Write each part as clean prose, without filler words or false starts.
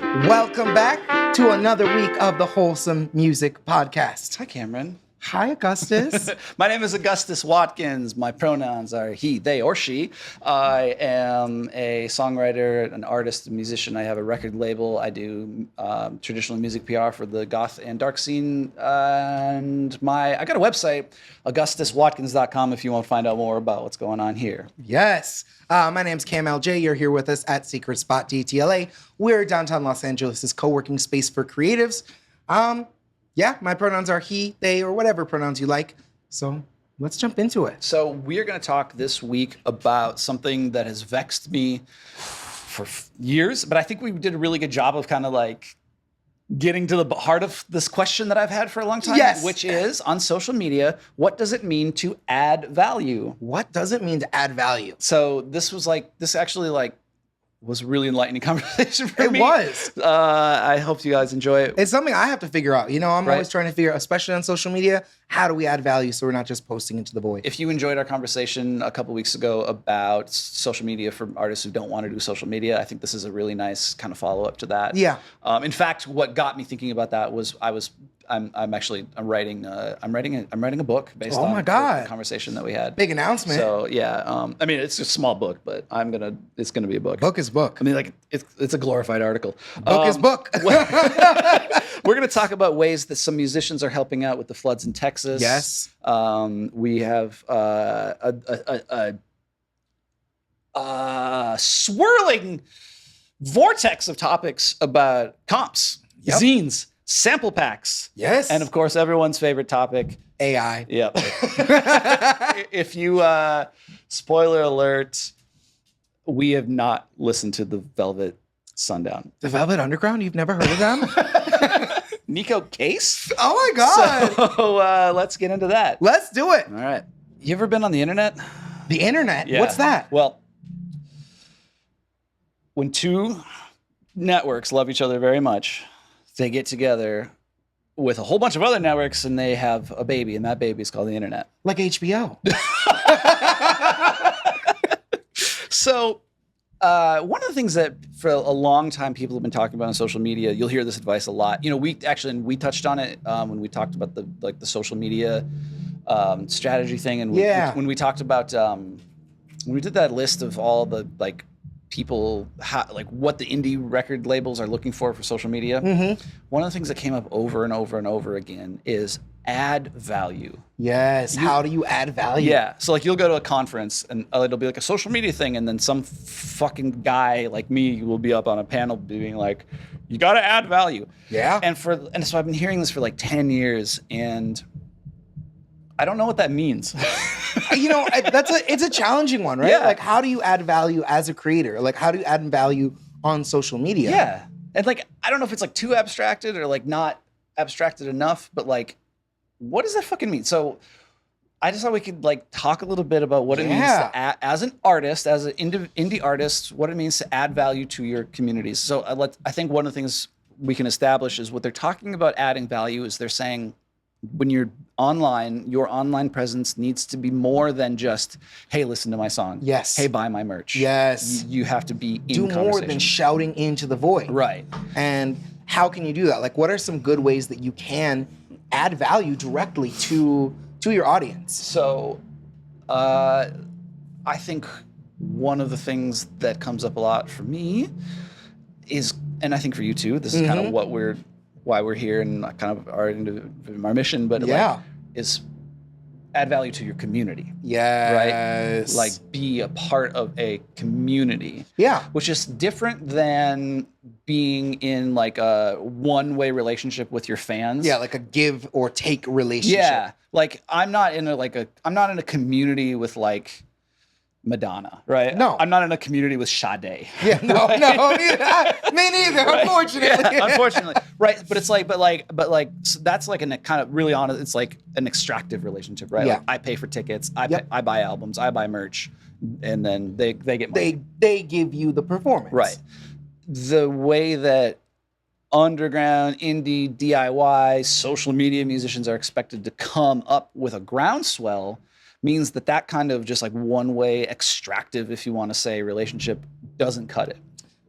Welcome back to another week of the Wholesome Music Podcast. Hi, Cameron. Hi, Augustus. My name is Augustus Watkins. My pronouns are he, they, or she. I am a songwriter, an artist, a musician. I have a record label. I do traditional music PR for the goth and dark scene. And I got a website, augustuswatkins.com, if you want to find out more about what's going on here. Yes. My name's Cam LJ. You're here with us at Secret Spot DTLA. We're downtown Los Angeles' co-working space for creatives. Yeah, my pronouns are he, they, or whatever pronouns you like. So let's jump into it. So we're going to talk this week about something that has vexed me for years, but I think we did a really good job of kind of like getting to the heart of this question that I've had for a long time, Yes. Which is on social media, what does it mean to add value? What does it mean to add value? So this was a really enlightening conversation for It me. was. I hope you guys enjoy it. It's something I have to figure out. You know, I'm Right. always trying to figure out, especially on social media, how do we add value so we're not just posting into the void? If you enjoyed our conversation a couple weeks ago about social media for artists who don't want to do social media, I think this is a really nice kind of follow-up to that. Yeah. In fact, what got me thinking about that was I'm writing a book based Oh on my God. the conversation that we had. Big announcement. So yeah, I mean it's a small book, but it's gonna be a book. Book is book. I mean, like it's a glorified article. Book is book. We're going to talk about ways that some musicians are helping out with the floods in Texas. Yes. We have a swirling vortex of topics about comps, Yep. zines, sample packs. Yes. And of course, everyone's favorite topic. AI. Yep. If you, spoiler alert, we have not listened to the Velvet Sundown. The Velvet Underground? You've never heard of them? Nico Case? Oh my God. So let's get into that. Let's do it. All right. You ever been on the internet? The internet? Yeah. What's that? Well, when two networks love each other very much, they get together with a whole bunch of other networks and they have a baby, and that baby is called the internet. Like HBO. So one of the things that for a long time people have been talking about on social media, you'll hear this advice a lot. You know, we touched on it when we talked about the social media strategy thing, and when we talked about when we did that list of all the like people what the indie record labels are looking for social media. Mm-hmm. One of the things that came up over and over and over again is add value. Yes. How do you add value? Yeah. So like you'll go to a conference and it'll be like a social media thing, and then some fucking guy like me will be up on a panel being like, you got to add value. Yeah. And so I've been hearing this for like 10 years and I don't know what that means. You know, it's a challenging one, right? Yeah. Like, how do you add value as a creator? Like, how do you add value on social media? Yeah. And like, I don't know if it's like too abstracted or like not abstracted enough, but like, what does that fucking mean? So I just thought we could like talk a little bit about what it means to add, as an artist, as an indie artist, what it means to add value to your communities. So I think one of the things we can establish is what they're talking about adding value is they're saying when you're online, your online presence needs to be more than just, hey, listen to my song. Yes. Hey, buy my merch. Yes. You have to be in Do more conversation. than shouting into the void. Right. And how can you do that? Like, what are some good ways that you can add value directly to your audience? So I think one of the things that comes up a lot for me is, and I think for you too, this is kind of why we're here and kind of our mission, but is add value to your community. Yes. Right? Like be a part of a community. Yeah. Which is different than being in like a one-way relationship with your fans. Yeah, like a give or take relationship. Yeah. Like I'm not in a community with like Madonna, right? No. I'm not in a community with Sade. Yeah, no, me neither, Right? unfortunately. Yeah, unfortunately. Right. But it's like, so that's like a kind of really honest, it's like an extractive relationship, right? Yeah. Like I pay for tickets, I buy albums, I buy merch, and then they get money. They give you the performance. Right. The way that underground, indie, DIY, social media musicians are expected to come up with a groundswell means that kind of just like one-way extractive, if you want to say, relationship doesn't cut it.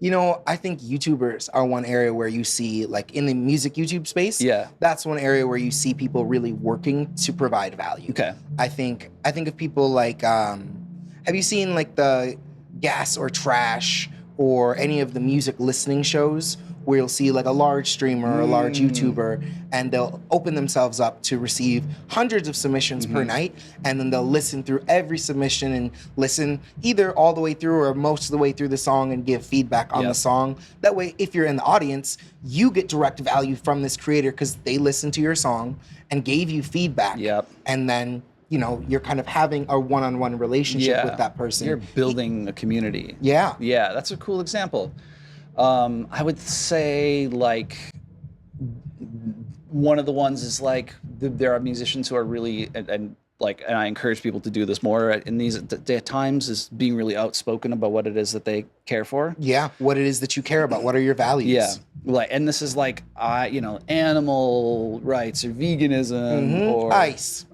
I think YouTubers are one area where you see, like in the music YouTube space, Yeah. that's one area where you see people really working to provide value. Okay. I think of people like, have you seen like the Gas or Trash or any of the music listening shows where you'll see like a large streamer or a large YouTuber, and they'll open themselves up to receive hundreds of submissions per night, and then they'll listen through every submission and listen either all the way through or most of the way through the song and give feedback on the song. That way, if you're in the audience, you get direct value from this creator because they listened to your song and gave you feedback. Yep. And then, you're kind of having a one-on-one relationship with that person. You're building a community. Yeah. Yeah, that's a cool example. I would say like one of the ones is like there are musicians who are really and I encourage people to do this more in these times, is being really outspoken about what it is that they care for. Yeah, what it is that you care about. What are your values? Yeah, and this is like animal rights or veganism or ice.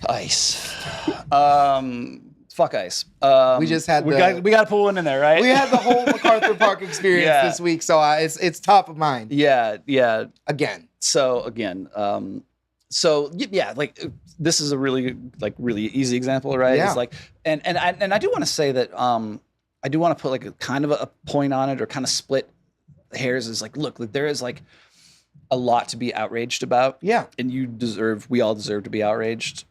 Ice. Fuck ice. We just had we got to put one in there, right? We had the whole MacArthur Park experience this week, so it's top of mind. Yeah. Again. Like this is a really easy example, right? Yeah. It's like, and I do want to say that I do want to put like a kind of a point on it, or kind of split hairs. Is like, look, there is like a lot to be outraged about. Yeah. And we all deserve to be outraged.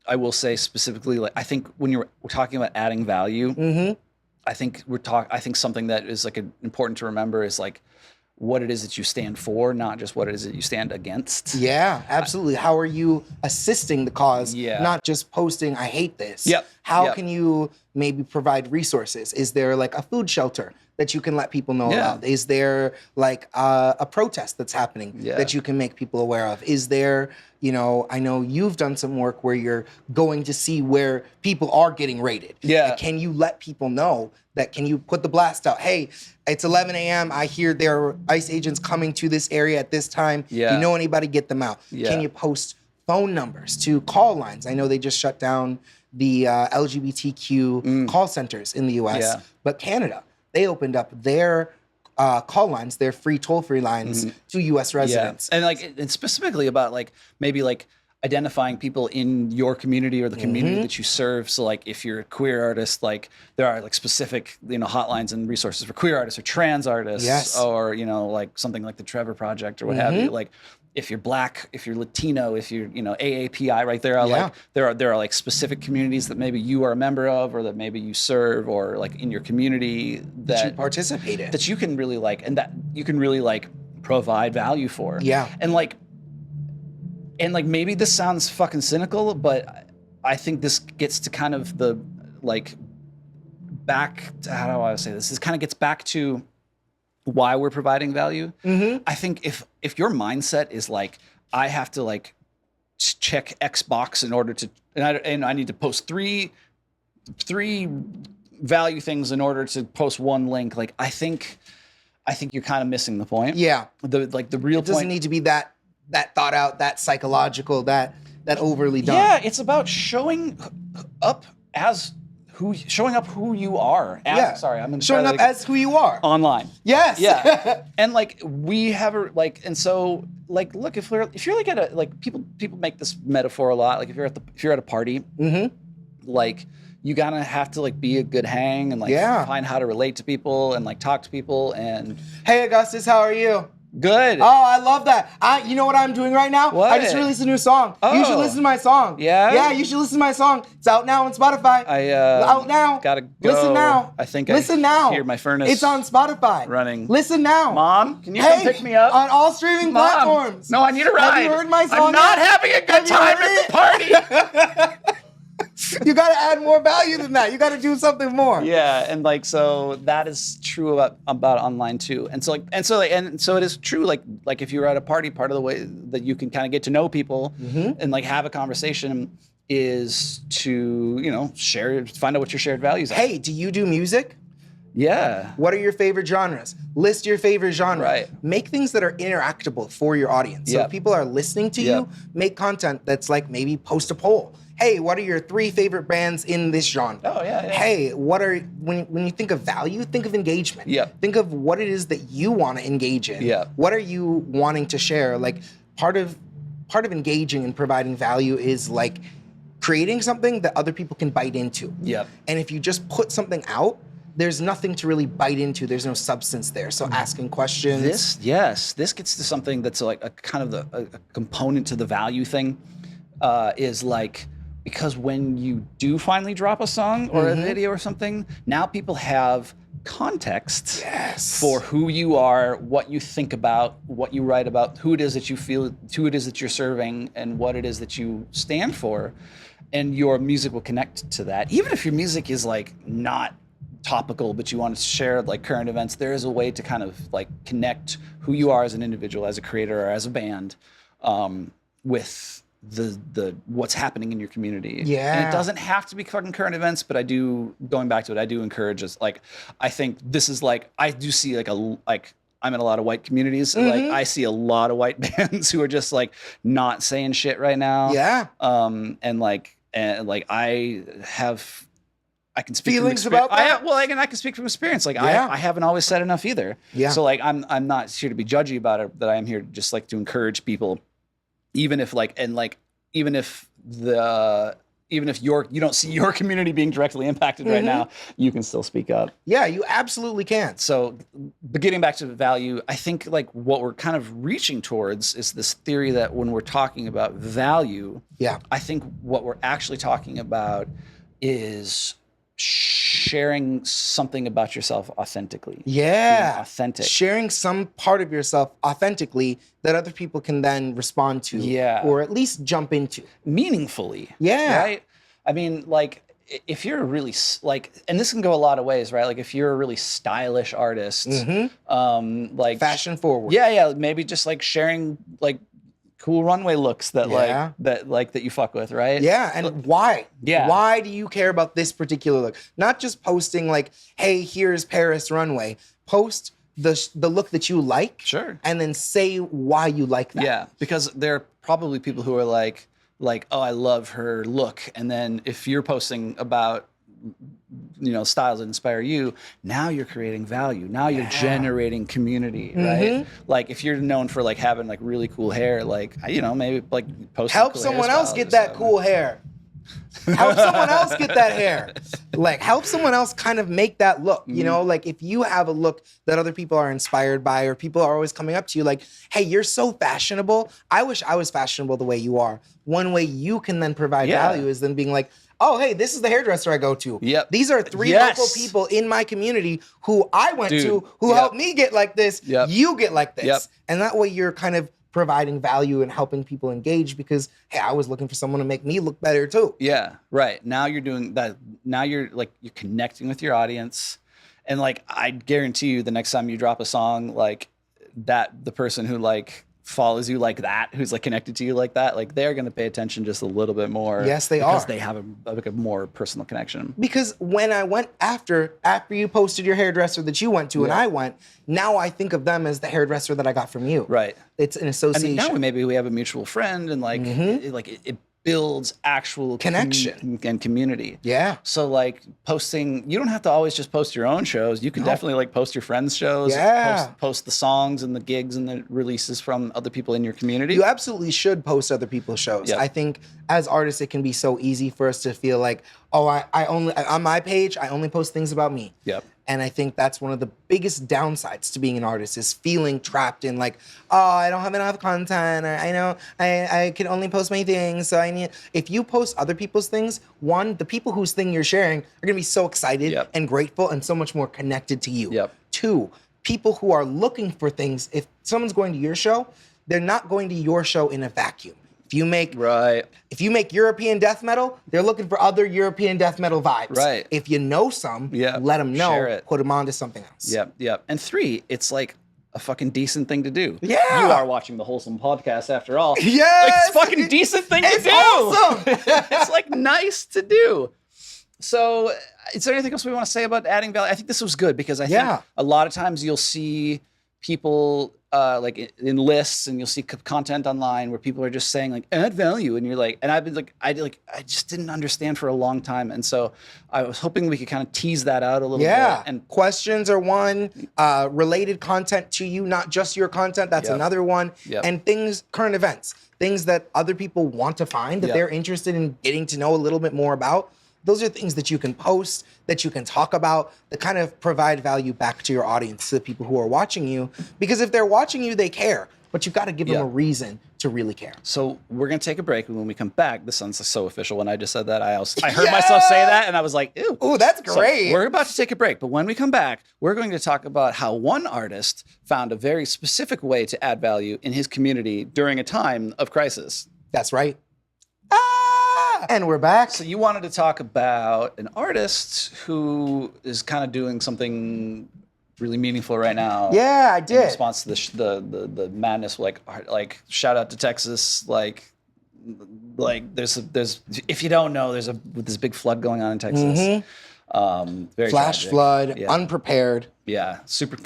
I will say specifically, like, I think when we're talking about adding value, I think I think something that is like important to remember is like what it is that you stand for, not just what it is that you stand against. Yeah, absolutely. How are you assisting the cause? Yeah. Not just posting, I hate this. Yep. How can you maybe provide resources? Is there like a food shelter that you can let people know about? Is there like a protest that's happening that you can make people aware of? Is there, I know you've done some work where you're going to see where people are getting raided. Yeah. Can you let people know that? Can you put the blast out? Hey, it's 11 a.m. I hear there are ICE agents coming to this area at this time. Yeah. You know anybody, get them out. Yeah. Can you post phone numbers to call lines? I know they just shut down the LGBTQ call centers in the U.S., but Canada, they opened up their call lines, their free toll-free lines to U.S. residents. And and specifically about like maybe like identifying people in your community or the community that you serve. So like if you're a queer artist, like there are like specific, hotlines and resources for queer artists or trans artists, or, like something like the Trevor Project or what have you. Like if you're Black, if you're Latino, if you're, AAPI, right? There are like there are like specific communities that maybe you are a member of, or that maybe you serve, or like in your community that you participate in, that you can really like, and that you can really like provide value for. Yeah. And like maybe this sounds fucking cynical, but I think this gets to kind of the like back to, how do I say this? This kind of gets back to why we're providing value. I think if your mindset is like, I have to like check Xbox in order to, and I need to post three value things in order to post one link. Like I think you're kind of missing the point. Yeah. The real point doesn't need to be that thought out, that psychological, that overly done. Yeah, it's about showing up who you are. Sorry, I'm showing up as who you are online. Yes. Yeah. And like we have and so like look, if you're like at a, like people make this metaphor a lot. Like if you're at a party, like you gotta have to like be a good hang and like find how to relate to people and like talk to people and. Hey Augustus, how are you? Good. Oh, I love that. You know what I'm doing right now? What? I just released a new song. Oh. You should listen to my song. Yeah? Yeah, you should listen to my song. It's out now on Spotify. Out now. Gotta go. Listen now. Listen now. Hear my furnace. It's on Spotify. Running. Listen now. Mom, can you come pick me up? On all streaming platforms. No, I need a ride. Have you heard my song? I'm not having a good time at the party. You got to add more value than that. You got to do something more. Yeah, and like so that is true about online too. And so it is true. Like if you're at a party, part of the way that you can kind of get to know people and like have a conversation is to find out what your shared values are. Hey, do you do music? Yeah. What are your favorite genres? List your favorite genre. Right. Make things that are interactable for your audience. So if people are listening to you, make content that's like maybe post a poll. hey, what are your 3 favorite bands in this genre? Oh, yeah. Hey, when you think of value, think of engagement. Yeah. Think of what it is that you want to engage in. Yeah. What are you wanting to share? Like part of engaging and providing value is like creating something that other people can bite into. Yep. And if you just put something out, there's nothing to really bite into. There's no substance there. So asking questions. This gets to something that's like a kind of a component to the value thing, is like, because when you do finally drop a song or a video or something, now people have context for who you are, what you think about, what you write about, who it is that you feel, who it is that you're serving, and what it is that you stand for. And your music will connect to that. Even if your music is like not topical, but you want to share like current events, there is a way to kind of like connect who you are as an individual, as a creator, or as a band, with the what's happening in your community. Yeah. And it doesn't have to be fucking current events, but I do, going back to it, I do encourage us. Like, I think this is like, I do see like I'm in a lot of white communities. Like, I see a lot of white bands who are just like not saying shit right now. Yeah. I can speak feelings from about that. I can speak from experience. Like, I haven't always said enough either. Yeah. So like, I'm not here to be judgy about it. That I am here just like to encourage people, even if you don't see your community being directly impacted right now, you can still speak up. Yeah, you absolutely can. So, but getting back to value, I think like what we're kind of reaching towards is this theory that when we're talking about value, I think what we're actually talking about is sharing something about yourself authentically. Yeah. Being authentic. Sharing some part of yourself authentically that other people can then respond to. Yeah. Or at least jump into. Meaningfully. Yeah. Right? I mean, like, if you're a really, like, and this can go a lot of ways, right? Like, if you're a really stylish artist, like... fashion forward. Yeah, maybe just, like, sharing, like, cool runway looks that that you fuck with, right? Yeah, and why? Yeah. Why do you care about this particular look? Not just posting like, hey, here's Paris runway. Post the look that you like. Sure. And then say why you like that. Yeah, because there are probably people who are like, oh, I love her look. And then if you're posting about, styles that inspire you, now you're creating value. Now you're generating community, right? Like, if you're known for like having like really cool hair, like, maybe like post. Help someone else get that cool hair. Help someone else get that hair. Like, help someone else kind of make that look, like if you have a look that other people are inspired by, or people are always coming up to you like, hey, you're so fashionable. I wish I was fashionable the way you are. One way you can then provide value is then being like, oh, hey, this is the hairdresser I go to. Yep. These are 3 local people in my community who I went to, who helped me get like this. Yep. You get like this. Yep. And that way you're kind of providing value and helping people engage because, hey, I was looking for someone to make me look better too. Yeah, right. Now you're doing that. Now you're connecting with your audience. And like, I guarantee you the next time you drop a song like that, the person who like follows you like that, who's like connected to you like that, like they're going to pay attention just a little bit more. Yes, they are. Because they have a more personal connection. Because when I went after you posted your hairdresser that you went to and I went, now I think of them as the hairdresser that I got from you. Right. It's an association. And now maybe we have a mutual friend and like, it builds actual connection and community. Yeah. So like posting, you don't have to always just post your own shows. You can definitely like post your friends' shows. Yeah. Post the songs and the gigs and the releases from other people in your community. You absolutely should post other people's shows. Yep. I think as artists, it can be so easy for us to feel like, oh, I only, on my page, I only post things about me. Yep. And I think that's one of the biggest downsides to being an artist is feeling trapped in like, oh, I don't have enough content, or I know I can only post my things. So I need, if you post other people's things, one, the people whose thing you're sharing are gonna be so excited and grateful and so much more connected to you. Yep. Two, people who are looking for things, if someone's going to your show, they're not going to your show in a vacuum. If you make European death metal, they're looking for other European death metal vibes. Right. If you know some, let them know, put them on to something else. Yep. And 3, it's like a fucking decent thing to do. Yeah. You are watching the Wholesome Podcast after all. Yes. Like, it's a fucking decent thing to do. Awesome. It's like nice to do. So is there anything else we want to say about adding value? I think this was good because I think a lot of times you'll see people like in lists, and you'll see content online where people are just saying like add value, and you're like, and I've been like, I just didn't understand for a long time, and so I was hoping we could kind of tease that out a little bit. And questions are one, related content to you, not just your content. That's another one, and things, current events, things that other people want to find that they're interested in getting to know a little bit more about. Those are things that you can post, that you can talk about, that kind of provide value back to your audience, to the people who are watching you. Because if they're watching you, they care. But you've got to give them a reason to really care. So we're going to take a break. And when we come back, this sounds so official. When I just said that, I heard myself say that, and I was like, ew. Ooh, that's great. So we're about to take a break. But when we come back, we're going to talk about how one artist found a very specific way to add value in his community during a time of crisis. That's right. And we're back. So you wanted to talk about an artist who is kind of doing something really meaneful right now. Yeah, I did. In response to the madness, like shout out to Texas, like there's if you don't know, there's this big flood going on in Texas. Very flash tragic. flood, unprepared. Yeah,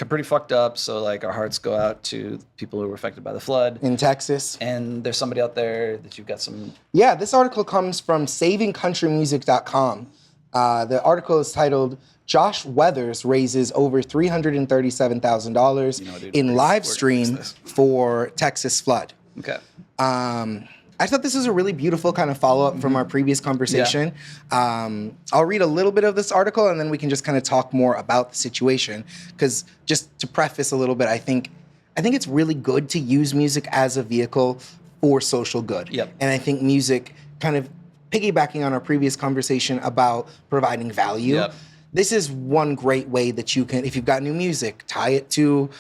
pretty fucked up. So like our hearts go out to people who were affected by the flood in Texas. And there's somebody out there that you've got some. Yeah, this article comes from savingcountrymusic.com. The article is titled "Josh Weathers Raises Over $337,000 in Live Stream for Texas Flood." Okay. I thought this was a really beautiful kind of follow-up from our previous conversation. I'll read a little bit of this article, and then we can just kind of talk more about the situation. Because just to preface a little bit, I think it's really good to use music as a vehicle for social good. And I think music, kind of piggybacking on our previous conversation about providing value, this is one great way that you can, if you've got new music, tie it to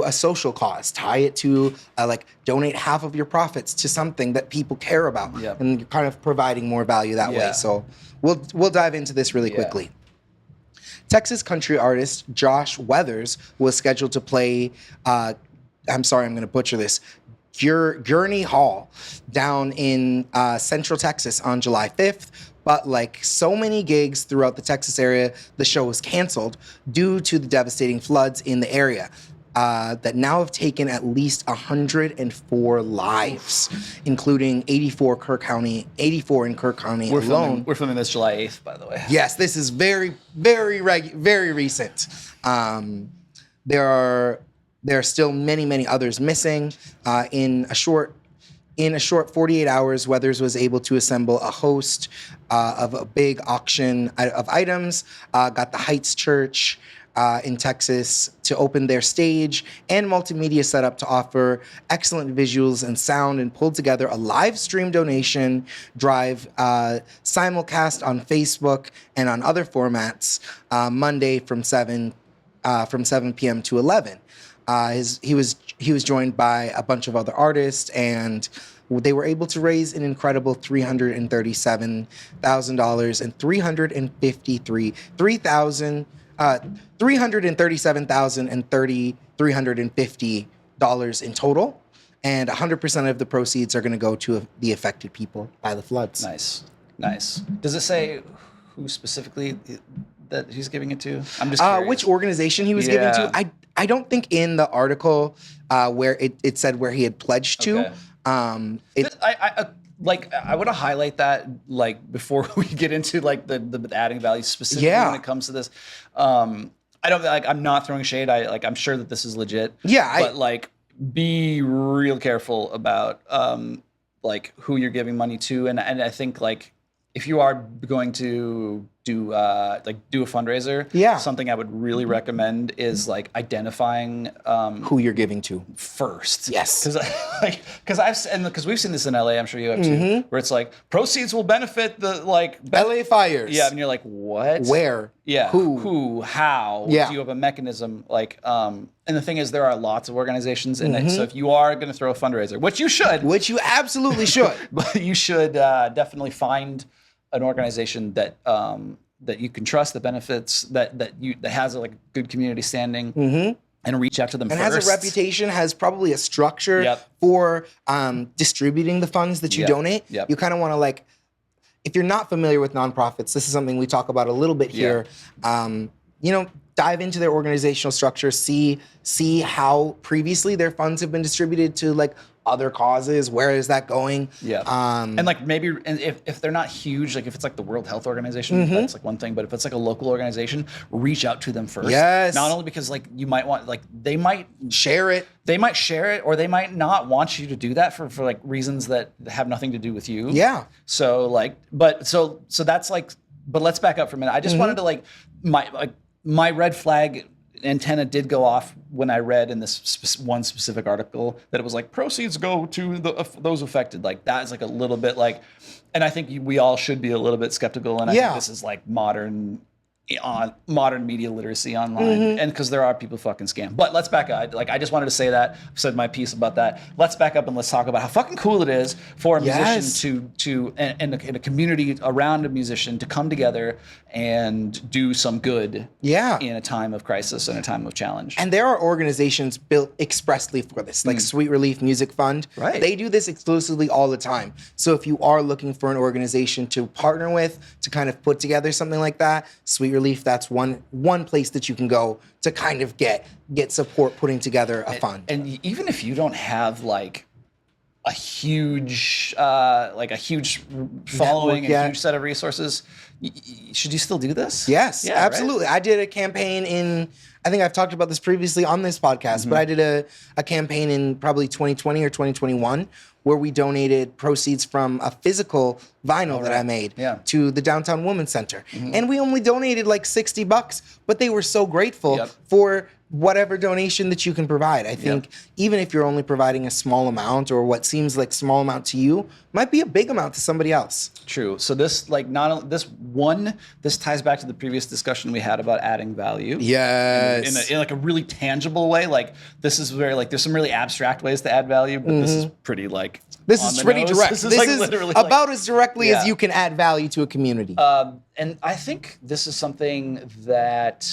a social cause, tie it to like donate half of your profits to something that people care about, and you're kind of providing more value that way. So we'll dive into this really quickly. Texas country artist Josh Weathers was scheduled to play, I'm sorry, I'm going to butcher this, Gurney Hall down in Central Texas on July 5th. But like so many gigs throughout the Texas area, the show was canceled due to the devastating floods in the area. That now have taken at least 104 lives, including 84 in Kirk County alone. We're filming this July 8th, by the way. Yes, this is very, very recent. There are still many others missing. In a short 48 hours, Weathers was able to assemble a host of a big auction of items, got the Heights Church in Texas to open their stage and multimedia setup to offer excellent visuals and sound, and pulled together a live stream donation drive simulcast on Facebook and on other formats Monday from 7 p.m. to 11. He was joined by a bunch of other artists, and they were able to raise an incredible $337,000 and $350 in total, and 100% of the proceeds are going to go to the affected people by the floods. Nice. Does it say who specifically that he's giving it to? I'm just curious. Which organization he was giving to? I don't think in the article where it said where he had pledged to. I want to highlight that like before we get into like the adding value specifically when it comes to this. I don't like. I'm not throwing shade. I'm sure that this is legit. But like, be real careful about like who you're giving money to, and I think like if you are going to do a fundraiser, something I would really recommend is like identifying who you're giving to first. Yes, because we've seen this in LA. I'm sure you have too, where it's like proceeds will benefit the LA fires. Yeah, and you're like, what? Where? Yeah. Who? How? Yeah. Do you have a mechanism? Like, and the thing is, there are lots of organizations in it. So if you are going to throw a fundraiser, which you absolutely should, but you should definitely find an organization that you can trust, that benefits, that has a good community standing, and reach out to them and first. Has a reputation, has probably a structure for distributing the funds that you donate. You kind of want to if you're not familiar with nonprofits, this is something we talk about a little bit here. dive into their organizational structure, see how previously their funds have been distributed to like other causes. Where is that going? Yeah. And like maybe if they're not huge, like if it's like the World Health Organization, that's like one thing. But if it's like a local organization, reach out to them first. Yes. Not only because like you might want, like they might share it. They might share it, or they might not want you to do that for like reasons that have nothing to do with you. Yeah. So like, but so that's like, but let's back up for a minute. I just wanted to like my red flag antenna did go off when I read in this one specific article that it was like proceeds go to those affected. Like that is like a little bit like, and I think we all should be a little bit skeptical. And I think this is like modern media literacy online, and because there are people fucking scam. But let's back up. Like I just wanted to say that. I've said my piece about that. Let's back up and let's talk about how fucking cool it is for a musician and a community around a musician to come together and do some good. Yeah. In a time of crisis and a time of challenge. And there are organizations built expressly for this, like Sweet Relief Music Fund. Right. They do this exclusively all the time. So if you are looking for an organization to partner with to kind of put together something like that, Sweet Relief, that's one place that you can go to kind of get support putting together a fund. And even if you don't have like a huge following, a huge set of resources, should you still do this? Yes, absolutely. Right? I did a campaign I think I've talked about this previously on this podcast, but I did a campaign in probably 2020 or 2021 where we donated proceeds from a physical vinyl that I made to the Downtown Women's Center. And we only donated like $60, but they were so grateful for whatever donation that you can provide. I think even if you're only providing a small amount, or what seems like small amount to you might be a big amount to somebody else. True. So this like this ties back to the previous discussion we had about adding value. Yes. In like a really tangible way. Like this is very like there's some really abstract ways to add value, but this is pretty like this is pretty direct. This is like literally about as directly as you can add value to a community. And I think this is something that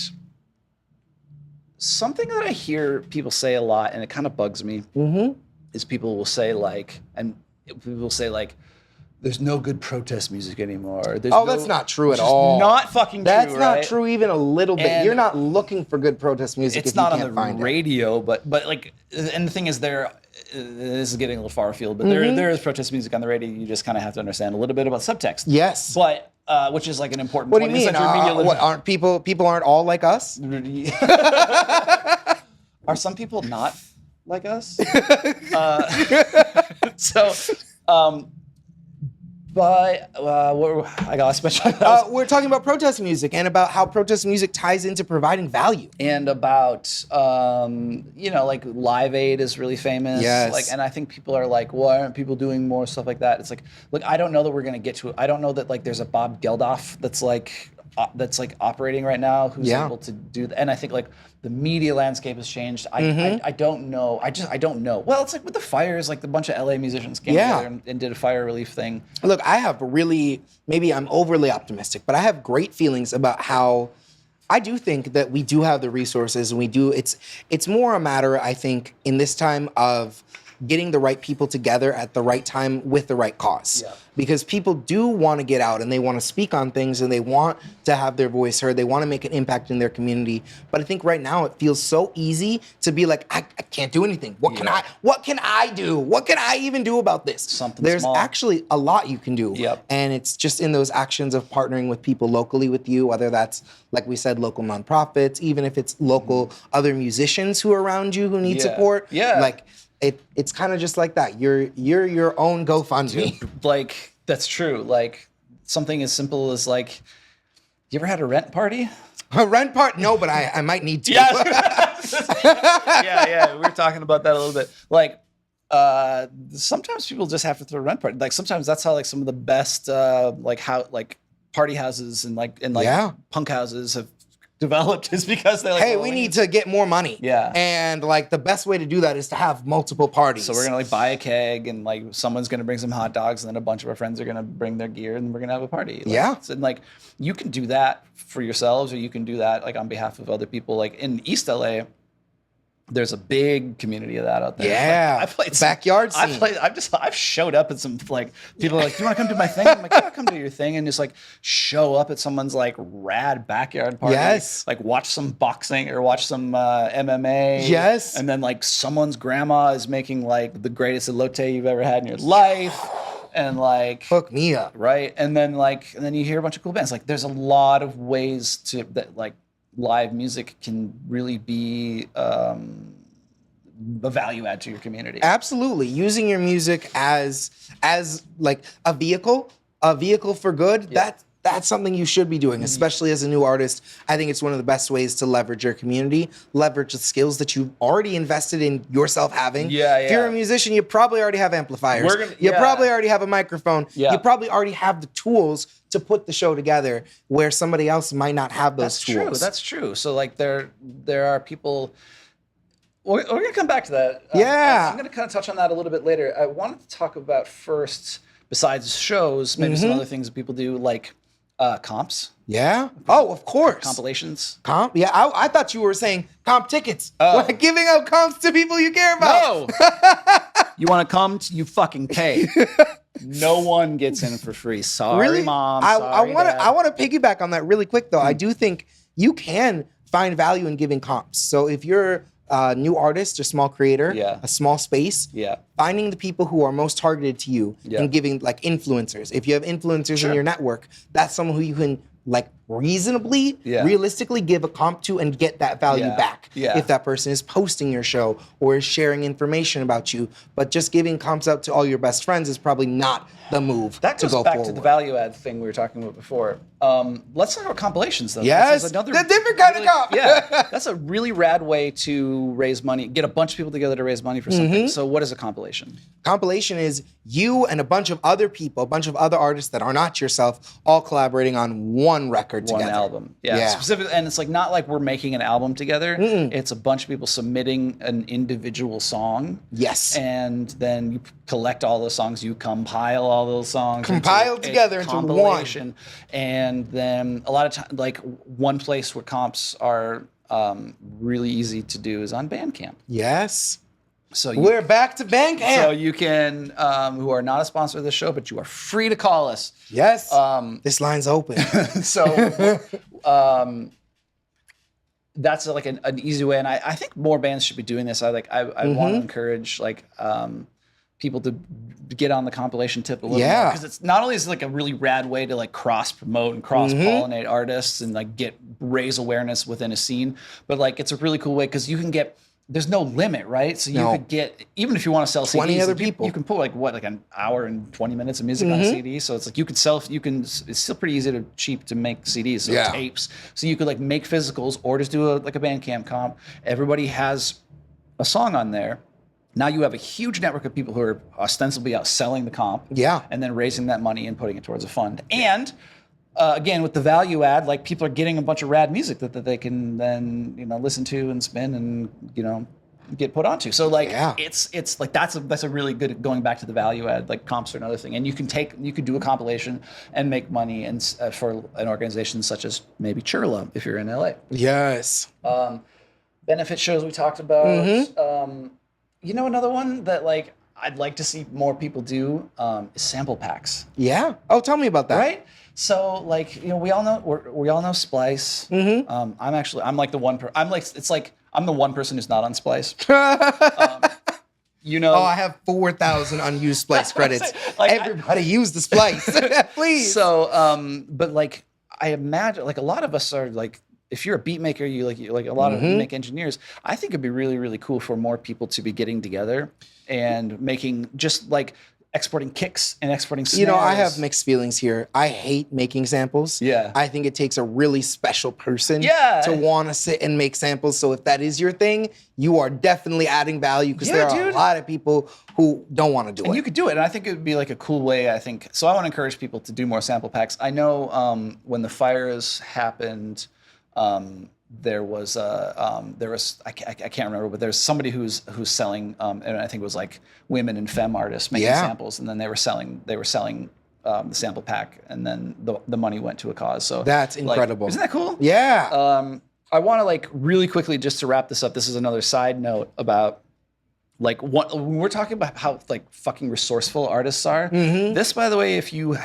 I hear people say a lot, and it kind of bugs me, is people will say like, there's no good protest music anymore. That's not true at all. Not fucking true, That's not true even a little bit. And you're not looking for good protest music if you can't find it. It's not on the radio, but like, and the thing is this is getting a little far afield, but there is protest music on the radio. You just kind of have to understand a little bit about subtext. Yes. But which is like an important point. What do you mean? What, aren't people aren't all like us? Are some people not like us? I lost my train. We're talking about protest music and about how protest music ties into providing value. And about, like Live Aid is really famous. Yes. Like, and I think people are like, why aren't people doing more stuff like that? It's like, look, I don't know that we're going to get to it. I don't know that like there's a Bob Geldof that's like operating right now who's able to do that. And I think like the media landscape has changed. I don't know. I don't know. Well, it's like with the fires, like the bunch of LA musicians came together and did a fire relief thing. Look, I have maybe I'm overly optimistic, but I have great feelings about how I do think that we do have the resources, and it's more a matter, I think, in this time of getting the right people together at the right time with the right cause. Yeah. Because people do want to get out and they want to speak on things and they want to have their voice heard. They want to make an impact in their community. But I think right now it feels so easy to be like, I can't do anything. What can I do? What can I even do about this? There's actually a lot you can do. Yep. And it's just in those actions of partnering with people locally with you, whether that's, like we said, local nonprofits, even if it's local other musicians who are around you who need support. Yeah. Like, it's kind of just like that. You're your own GoFundMe. Like, that's true. Like, something as simple as like, you ever had a rent party? A rent party? No, but I might need to. Yeah. We were talking about that a little bit. Like, sometimes people just have to throw a rent party. Like, sometimes that's how like some of the best party houses and punk houses have developed is because they're like, hey, we need to get more money. Yeah. And like the best way to do that is to have multiple parties. So we're gonna like buy a keg and like someone's gonna bring some hot dogs and then a bunch of our friends are gonna bring their gear and we're gonna have a party. And like you can do that for yourselves or you can do that like on behalf of other people. Like in East LA, there's a big community of that out there. Yeah, I played backyard scene. I've showed up at some like people are like, "Do you want to come to my thing?" I'm like, "Yeah, I'll come to your thing," and just like show up at someone's like rad backyard party. Yes, like watch some boxing or watch some MMA. Yes, and then like someone's grandma is making like the greatest elote you've ever had in your life. And like hook me up, right? And then you hear a bunch of cool bands. Like there's a lot of ways that like live music can really be a value add to your community. Absolutely, using your music as like a vehicle for good. Yeah. That's something you should be doing, especially as a new artist. I think it's one of the best ways to leverage your community, leverage the skills that you've already invested in yourself having. Yeah. If you're a musician, you probably already have amplifiers. You probably already have a microphone. Yeah. You probably already have the tools to put the show together where somebody else might not have those tools. That's true. So like there are people. We're going to come back to that. I'm going to kind of touch on that a little bit later. I wanted to talk about first, besides shows, maybe some other things that people do, like comps. Yeah. Oh, of course. Compilations. Yeah. I thought you were saying comp tickets. Like giving out comps to people you care about. No. You want to come? You fucking pay. No one gets in for free. Sorry, really? Mom. I want to piggyback on that really quick though. I do think you can find value in giving comps. So if you're a new artist, a small creator, a small space, finding the people who are most targeted to you and giving like influencers. If you have influencers in your network, that's someone who you can like realistically give a comp to and get that value back. Yeah. If that person is posting your show or is sharing information about you, but just giving comps out to all your best friends is probably not the move. That goes to go back forward. to the value add thing we were talking about before. Let's talk about compilations though. Yes, the different kind of comp. Yeah, that's a really rad way to raise money, get a bunch of people together to raise money for something. So what is a compilation? Compilation is you and a bunch of other people, a bunch of other artists that are not yourself, all collaborating on one record together. One album. Yeah. Specifically, and it's like not like we're making an album together. It's a bunch of people submitting an individual song. Yes. And then you collect all those songs, you compile all those songs. Together into one. And then a lot of time, like one place where comps are really easy to do is on Bandcamp. Yes. So we're back to Bandcamp. So you can, who are not a sponsor of the show, but you are free to call us. Yes. This line's open. So that's like an easy way, and I think more bands should be doing this. I want to encourage like people to get on the compilation tip a little more, because it's not only is it like a really rad way to like cross promote and cross pollinate artists and like raise awareness within a scene, but like it's a really cool way because you can get. There's no limit, right? So you could get, even if you want to sell 20 CDs, other people. You can put like an hour and 20 minutes of music on a CD. So it's like it's still pretty cheap to make CDs, so tapes. So you could like make physicals or just do a Bandcamp comp. Everybody has a song on there. Now you have a huge network of people who are ostensibly out selling the comp. Yeah. And then raising that money and putting it towards a fund. And again, with the value add, like people are getting a bunch of rad music that they can then listen to and spin and get put onto. So like it's like that's a really good, going back to the value add, like comps are another thing. And you could do a compilation and make money and for an organization such as maybe Churla if you're in LA. Yes. Benefit shows we talked about. Another one that like I'd like to see more people do is sample packs. Yeah. Oh, tell me about that. Right. So like we all know Splice. I'm like the one. I'm the one person who's not on Splice. Oh, I have 4,000 unused Splice credits. Everybody use the Splice, please. So, but like I imagine, like a lot of us are like, if you're a beat maker, you like a lot of beat make engineers. I think it'd be really, really cool for more people to be getting together and making just like exporting kicks and exporting snares. I have mixed feelings here. I hate making samples. Yeah. I think it takes a really special person to want to sit and make samples. So if that is your thing, you are definitely adding value because there are a lot of people who don't want to do it. And you could do it. And I think it would be like a cool way, So I want to encourage people to do more sample packs. I know when the fires happened, there was I can't remember, but there's somebody who's selling and I think it was like women and femme artists making samples, and then they were selling the sample pack, and then the money went to a cause. So that's incredible. Isn't that cool? Yeah. I want to like really quickly just to wrap this up. This is another side note about like when we're talking about how like fucking resourceful artists are. This, by the way, if you're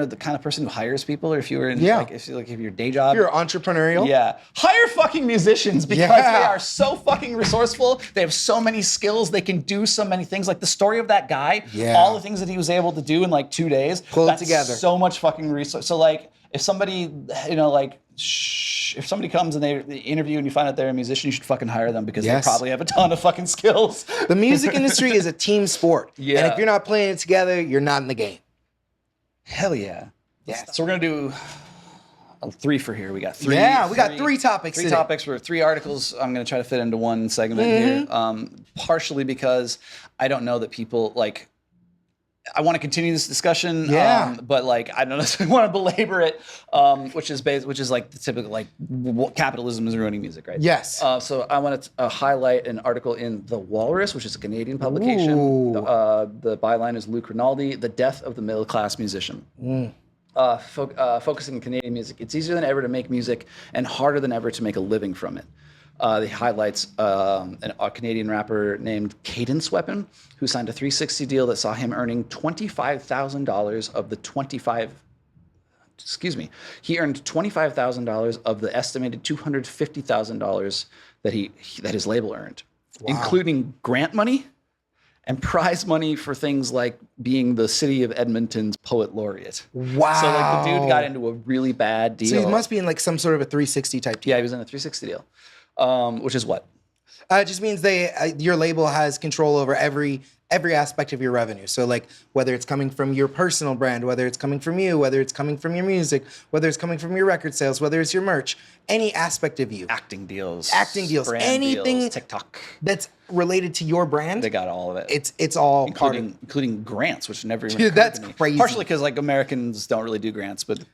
the kind of person who hires people, or if you're in like if your day job, If you're entrepreneurial. hire fucking musicians because they are so fucking resourceful. They have so many skills. They can do so many things. Like the story of that guy, all the things that he was able to do in like 2 days, pull it together. So much fucking resource. So like if somebody, if somebody comes and they interview and you find out they're a musician, you should fucking hire them because they probably have a ton of fucking skills. The music industry is a team sport. And if you're not playing it together, you're not in the game. Hell yeah. So we're going to do a 3 for here. We got 3. We got 3 topics. 3 topics for 3 articles. I'm going to try to fit into one segment here. Partially because I don't know that people like. I want to continue this discussion, but like I don't necessarily want to belabor it, which is like the typical like capitalism is ruining music, right? Yes. So I want to highlight an article in The Walrus, which is a Canadian publication. The byline is Luke Rinaldi, "The Death of the Middle Class Musician." Focusing on Canadian music, it's easier than ever to make music and harder than ever to make a living from it. He highlights a Canadian rapper named Cadence Weapon, who signed a 360 deal that saw him earning $25,000 of the he earned $25,000 of the estimated $250,000 that his label earned, including grant money and prize money for things like being the city of Edmonton's poet laureate. Wow. So like the dude got into a really bad deal. So he must be in like some sort of a 360 type deal. Yeah, he was in a 360 deal. Which is what? It just means your label has control over every aspect of your revenue. So like whether it's coming from your personal brand, whether it's coming from you, whether it's coming from your music, whether it's coming from your record sales, whether it's your merch, any aspect of you. Acting deals, brand anything deals, TikTok that's related to your brand. They got all of it. It's all including grants, which never even Dude, that's to me. crazy. Partially because like Americans don't really do grants, but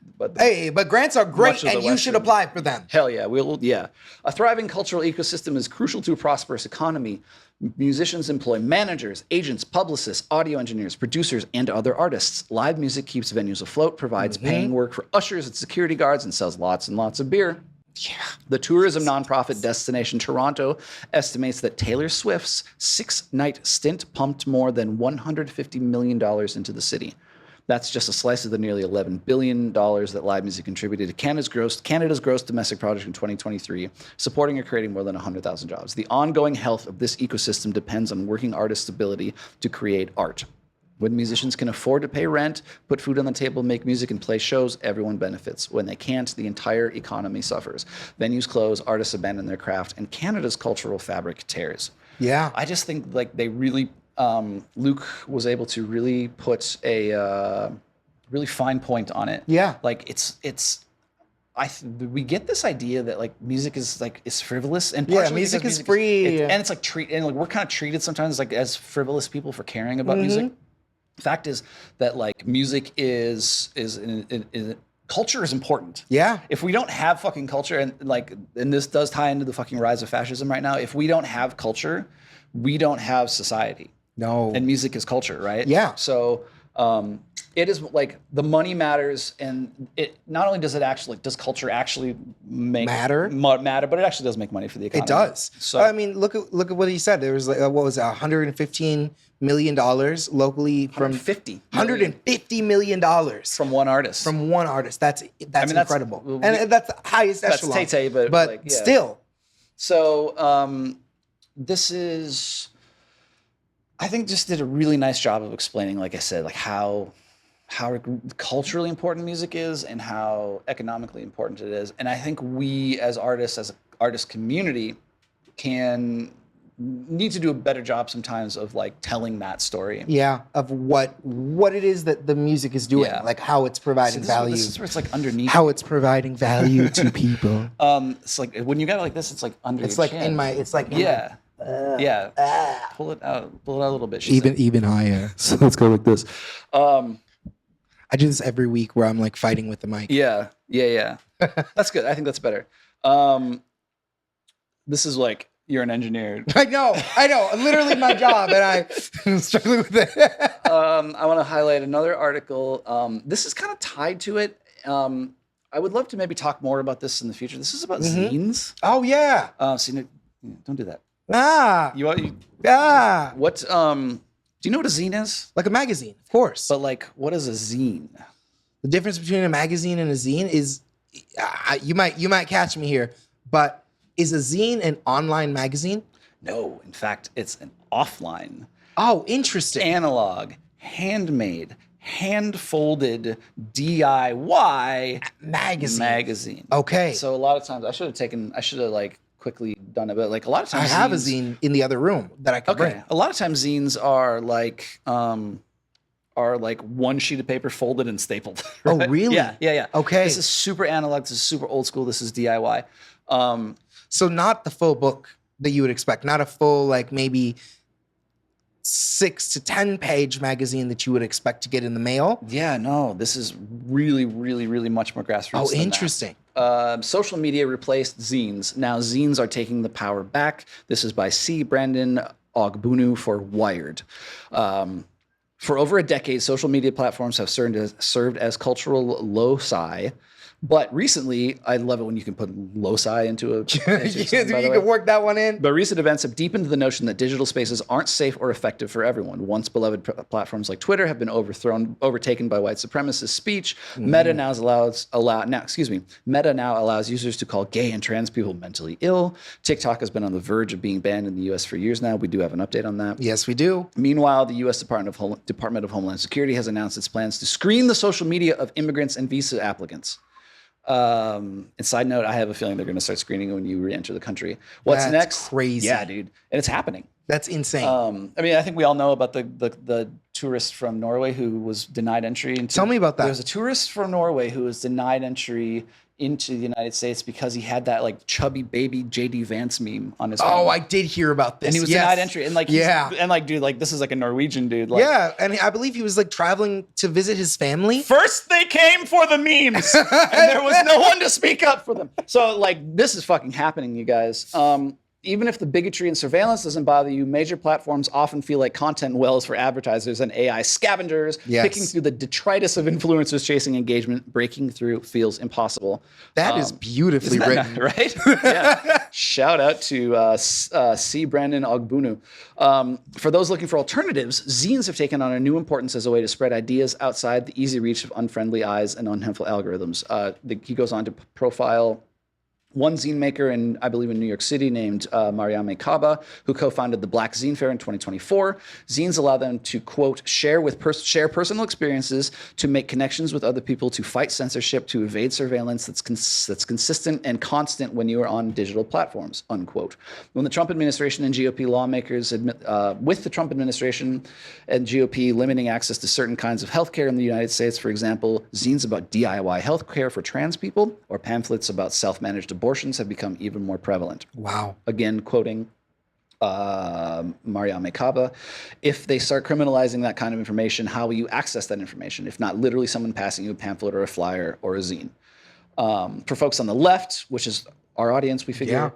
grants are great and you should apply for them. Hell yeah, A thriving cultural ecosystem is crucial to a prosperous economy. Musicians employ managers, agents, publicists, audio engineers, producers, and other artists. Live music keeps venues afloat, provides paying work for ushers and security guards, and sells lots and lots of beer. The tourism nonprofit destination Toronto estimates that Taylor Swift's 6-night stint pumped more than $150 million into the city. That's just a slice of the nearly $11 billion that live music contributed to Canada's gross domestic product in 2023, supporting or creating more than 100,000 jobs. The ongoing health of this ecosystem depends on working artists' ability to create art. When musicians can afford to pay rent, put food on the table, make music, and play shows, everyone benefits. When they can't, the entire economy suffers. Venues close, artists abandon their craft, and Canada's cultural fabric tears. Yeah. I just think like they really... Luke was able to really put a really fine point on it. Yeah. Like we get this idea that like music is frivolous, and music is free, and it's like we're kind of treated sometimes like as frivolous people for caring about music. The fact is that like music is culture is important. Yeah. If we don't have fucking culture, and this does tie into the fucking rise of fascism right now. If we don't have culture, we don't have society. No. And music is culture, right? Yeah. So it is like the money matters, and it not only does culture actually matter, but it actually does make money for the economy. It does. So I mean, look at what he said. There was like what was it, $115 million locally from $150 million from one artist. From one artist. That's incredible. And that's the highest echelon. That's Tay, but like, yeah. Still. So this is, I think, just did a really nice job of explaining, like I said, like how culturally important music is and how economically important it is. And I think we as artists, as an artist community, need to do a better job sometimes of like telling that story. Yeah, of what it is that the music is doing, like how it's providing value. This is where it's like underneath. How it's providing value to people. It's like when you got it like this, it's like under. It's your like chin. in my. It's like yeah. Pull it out a little bit. Even higher. So let's go like this. I do this every week where I'm like fighting with the mic. Yeah. That's good. I think that's better. This is like you're an engineer. I know. Literally my job, and I'm struggling with it. I want to highlight another article. This is kind of tied to it. I would love to maybe talk more about this in the future. This is about zines. Oh yeah. Don't do that. Ah. What? Do you know what a zine is? Like a magazine, of course. But like, what is a zine? The difference between a magazine and a zine is, you might catch me here, but is a zine an online magazine? No, in fact, it's an offline. Oh, interesting. Analog, handmade, hand-folded DIY magazine. Okay. So a lot of times I should have like quickly done it, but like a lot of times I have a zine in the other room that I can bring. A lot of times zines are like one sheet of paper folded and stapled. Right? Oh, really? Yeah. Okay. This is super analog. This is super old school. This is DIY. So not the full book that you would expect, not a full, like maybe 6 to 10 page magazine that you would expect to get in the mail. Yeah, no, this is really, really, really much more grassroots. Oh, interesting. Social media replaced zines. Now zines are taking the power back. This is by C. Brandon Ogbunu for Wired. For over a decade, social media platforms have served as cultural loci. But recently, I love it when you can put loci into a... You can work that one in. But recent events have deepened the notion that digital spaces aren't safe or effective for everyone. Once beloved platforms like Twitter have been overtaken by white supremacist speech. Meta now allows users to call gay and trans people mentally ill. TikTok has been on the verge of being banned in the U.S. for years now. We do have an update on that. Yes, we do. Meanwhile, the U.S. Department of Homeland Security has announced its plans to screen the social media of immigrants and visa applicants. And side note, I have a feeling they're going to start screening when you re-enter the country. What's That's next? Crazy. Yeah, dude. And it's happening. That's insane. I mean, I think we all know about the tourist from Norway who was denied entry. Tell me about that. There was a tourist from Norway who was denied entry into the United States because he had that like chubby baby JD Vance meme on his phone. Oh, I did hear about this. And he was denied entry. And like, dude, like this is like a Norwegian dude. Like, yeah, and I believe he was like traveling to visit his family. First they came for the memes and there was no one to speak up for them. So like this is fucking happening, you guys. Even if the bigotry and surveillance doesn't bother you, major platforms often feel like content wells for advertisers and AI scavengers. Yes. Picking through the detritus of influencers chasing engagement, breaking through feels impossible. That is beautifully written. Right? Yeah. Shout out to C. Brandon Ogbunu. For those looking for alternatives, zines have taken on a new importance as a way to spread ideas outside the easy reach of unfriendly eyes and unhelpful algorithms. He goes on to profile one zine maker I believe in New York City named Mariame Kaba, who co-founded the Black Zine Fair in 2024. Zines allow them to, quote, share personal experiences, to make connections with other people, to fight censorship, to evade surveillance that's consistent and constant when you are on digital platforms, unquote. When the Trump administration and GOP lawmakers with the Trump administration and GOP limiting access to certain kinds of healthcare in the United States, for example, zines about DIY healthcare for trans people or pamphlets about self-managed abortions have become even more prevalent. Wow. Again, quoting Mariame Kaba, if they start criminalizing that kind of information, how will you access that information? If not literally someone passing you a pamphlet or a flyer or a zine. For folks on the left, which is our audience, we figure,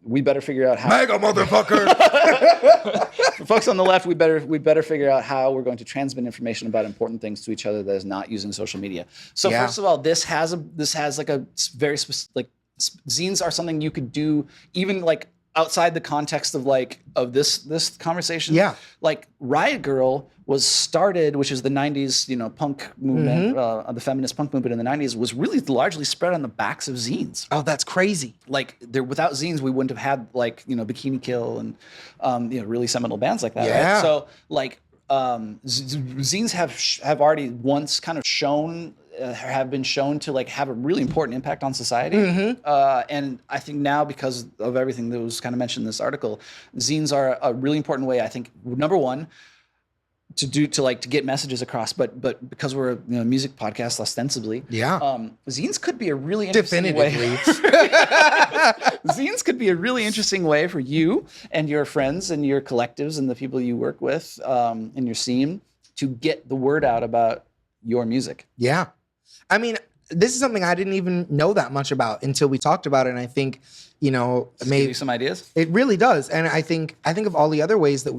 we better figure out how. Mega motherfucker! For folks on the left, we better figure out how we're going to transmit information about important things to each other that is not using social media. So first of all, this has like a very specific, like zines are something you could do even like outside the context of this conversation. Yeah. Like Riot Girl was started, which is the 90s, punk movement, the feminist punk movement in the 90s, was really largely spread on the backs of zines. Oh, that's crazy. Like without zines, we wouldn't have had Bikini Kill and really seminal bands like that. Yeah. Right? So like zines have already once kind of have been shown to like have a really important impact on society. And I think now, because of everything that was kind of mentioned in this article, zines are a really important way, I think, number one, to get messages across, but because we're a music podcast ostensibly, zines could be a really interesting way. Zines could be a really interesting way for you and your friends and your collectives and the people you work with in your scene to get the word out about your music. Yeah. I mean, this is something I didn't even know that much about until we talked about it. And I think, maybe give you some ideas. It really does. And I think of all the other ways that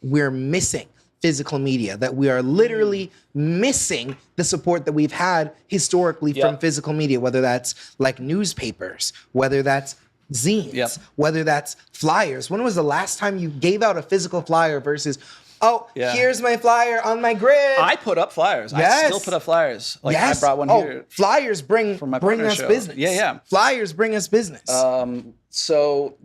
we're missing physical media, that we are literally missing the support that we've had historically from physical media, whether that's like newspapers, whether that's zines, whether that's flyers. When was the last time you gave out a physical flyer versus, here's my flyer on my grid? I put up flyers. I still put up flyers. Like I brought one here. Flyers bring us show. business. Yeah. Flyers bring us business. So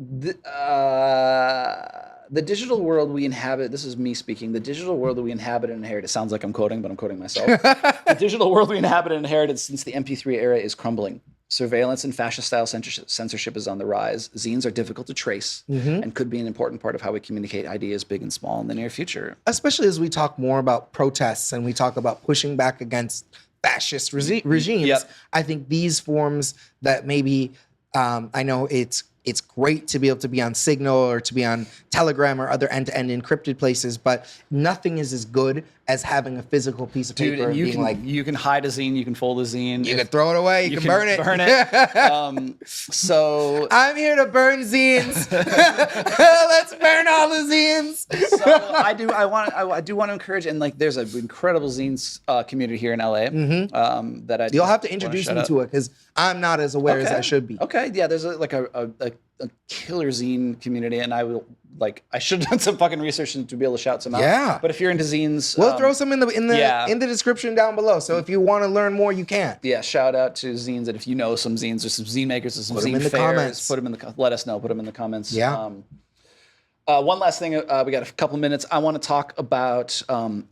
the digital world we inhabit, this is me speaking, the digital world that we inhabit and inherit, it sounds like I'm quoting, but I'm quoting myself. The digital world we inhabit and inherited since the MP3 era is crumbling. Surveillance and fascist-style censorship is on the rise. Zines are difficult to trace and could be an important part of how we communicate ideas big and small in the near future. Especially as we talk more about protests and we talk about pushing back against fascist regimes. I think these forms that maybe, I know it's great to be able to be on Signal or to be on Telegram or other end-to-end encrypted places, but nothing is as good as having a physical piece of paper and being like, you can hide a zine, you can fold a zine, you can throw it away, you can burn it. So I'm here to burn zines. Let's burn all the zines. So I do want to encourage, and like there's an incredible zines community here in LA that you'll have to introduce me to it because I'm not as aware as I should be. Okay, yeah, there's a killer zine community, and I should have done some fucking research to be able to shout some out. Yeah. But if you're into zines, we'll throw some in the description down below. So if you want to learn more, you can. Yeah, shout out to zines, and if you know some zines or some zine makers or some zine fairs, put them in the let us know. Put them in the comments. Yeah. One last thing, we got a couple minutes. I want to talk about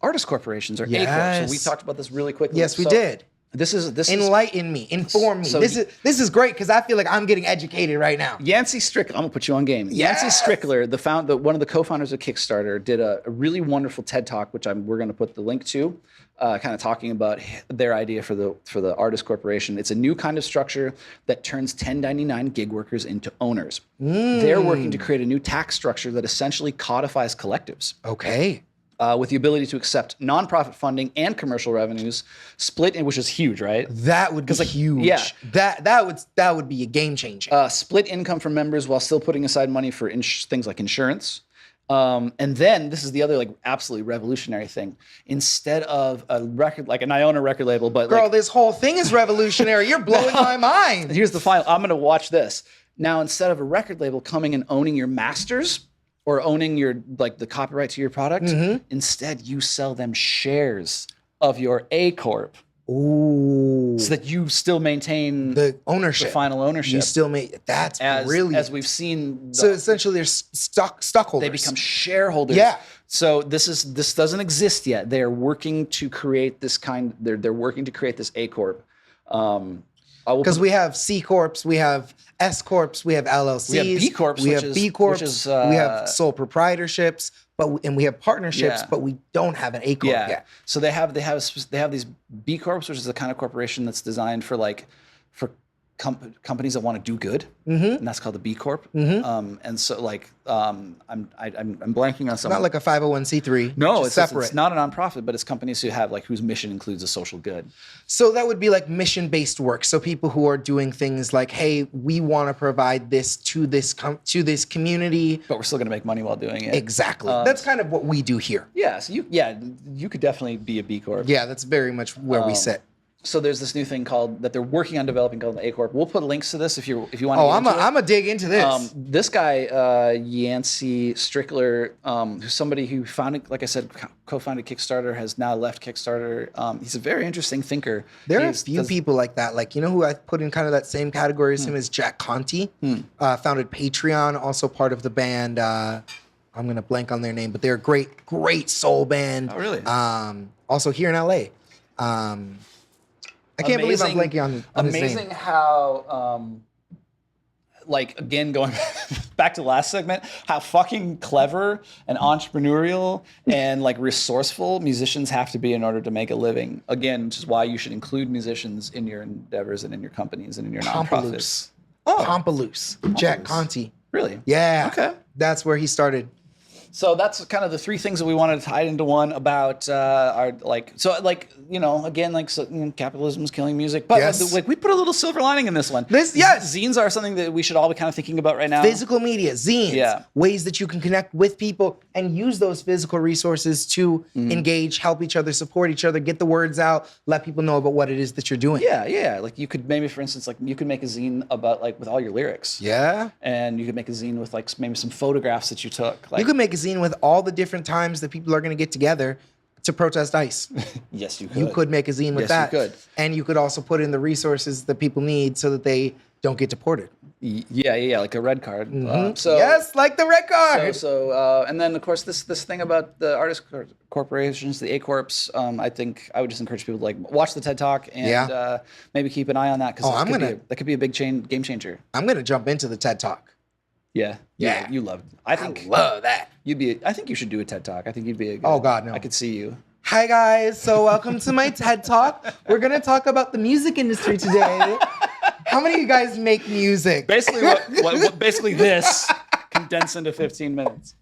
artist corporations or A Corps. So we talked about this really quickly. Yes, we did. This enlighten me, inform me. So this is great because I feel like I'm getting educated right now. Yancey Strickler, I'm gonna put you on game. Yancey Strickler, one of the co-founders of Kickstarter, did a really wonderful TED Talk, which we're gonna put the link to, kind of talking about their idea for the artist corporation. It's a new kind of structure that turns 1099 gig workers into owners. They're working to create a new tax structure that essentially codifies collectives. Okay. With the ability to accept nonprofit funding and commercial revenues, split, which is huge, right? That would be huge. Yeah, that would be a game changer. Split income from members while still putting aside money for things like insurance. And then this is the other absolutely revolutionary thing. Instead of a record, and I own a record label, but this whole thing is revolutionary. You're blowing my mind. Here's the final. I'm gonna watch this now. Instead of a record label coming and owning your masters or owning your the copyright to your product, instead you sell them shares of your A Corp. Ooh. So that you still maintain the ownership, the final ownership. You still that's brilliant. As we've seen. So essentially they're stockholders. They become shareholders. Yeah. So this doesn't exist yet. They are working to create this they're working to create this A Corp. Because we have C Corps, we have S Corps, we have LLCs, we have B Corps, we have B Corps, we have sole proprietorships, and we have partnerships, but we don't have an A Corp yet. So they have these B Corps, which is the kind of corporation that's designed for companies that want to do good, and that's called the B Corp. And so I'm blanking on something. Not like a 501c3. No, it's separate. It's not a nonprofit, but it's companies who have whose mission includes a social good. So that would be mission-based work. So people who are doing things like, hey, we want to provide this to this community, but we're still going to make money while doing it. Exactly. That's kind of what we do here. Yeah. So you could definitely be a B Corp. Yeah, that's very much where we sit. So there's this new thing that they're working on developing called the A Corp. We'll put links to this if you want to. Oh, I'm gonna dig into this. This guy Yancey Strickler, who's somebody who founded, like I said, co-founded Kickstarter, has now left Kickstarter. He's a very interesting thinker. There are a few people like that. Who I put in kind of that same category as him is Jack Conte. Founded Patreon, also part of the band. I'm gonna blank on their name, but they're a great soul band. Oh, really? Also here in LA. I can't believe I'm blanking on his name. Amazing how, again, going back to the last segment, how fucking clever and entrepreneurial and resourceful musicians have to be in order to make a living. Again, which is why you should include musicians in your endeavors and in your companies and in your nonprofits. Pompaloose. Jack Conte. Really? Yeah. Okay. That's where he started. So that's kind of the three things that we wanted to tie into one about our capitalism is killing music, but Yes. we put a little silver lining in this one. Zines are something that we should all be kind of thinking about right now. Physical media, zines, ways that you can connect with people and use those physical resources to engage, help each other, support each other, get the words out, let people know about what it is that you're doing. Yeah. Like you could maybe, for instance, like you could make a zine about like with all your lyrics. Yeah. And you could make a zine with like maybe some photographs that you took. Like, you could make a zine with all the different times that people are going to get together to protest ICE. Yes, you could. You could make a zine with that. Yes, you could. And you could also put in the resources that people need so that they don't get deported. Yeah, like a red card. Yes, like the red card. And then of course this thing about the artist corporations, the A Corps. I think I would just encourage people to like watch the TED Talk and maybe keep an eye on that because that could be a big game changer. I'm gonna jump into the TED Talk. Yeah, you love it. I love that. I think you should do a TED Talk. I think you'd be a good. Oh God, no. I could see you. Hi guys, so welcome to my TED Talk. We're gonna talk about the music industry today. How many of you guys make music? Basically, what basically this condensed into 15 minutes.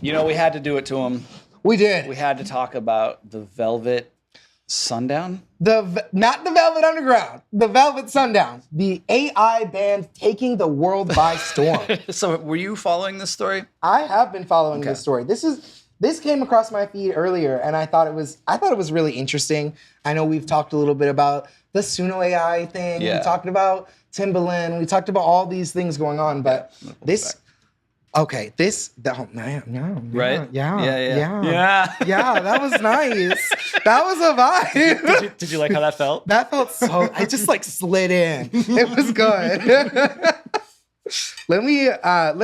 You know, we had to do it to him. We did. We had to talk about the Velvet Sundown. Not the Velvet Underground, the Velvet Sundown, the AI band taking the world by storm. So, were you following this story? I have been following this story. This came across my feed earlier, and I thought it was really interesting. I know we've talked a little bit about the Suno AI thing. Yeah. We talked about Timbaland. We talked about all these things going on, but right? Yeah, that was nice. That was a vibe. Did you like how that felt? That felt so. I just like slid in. It was good. Let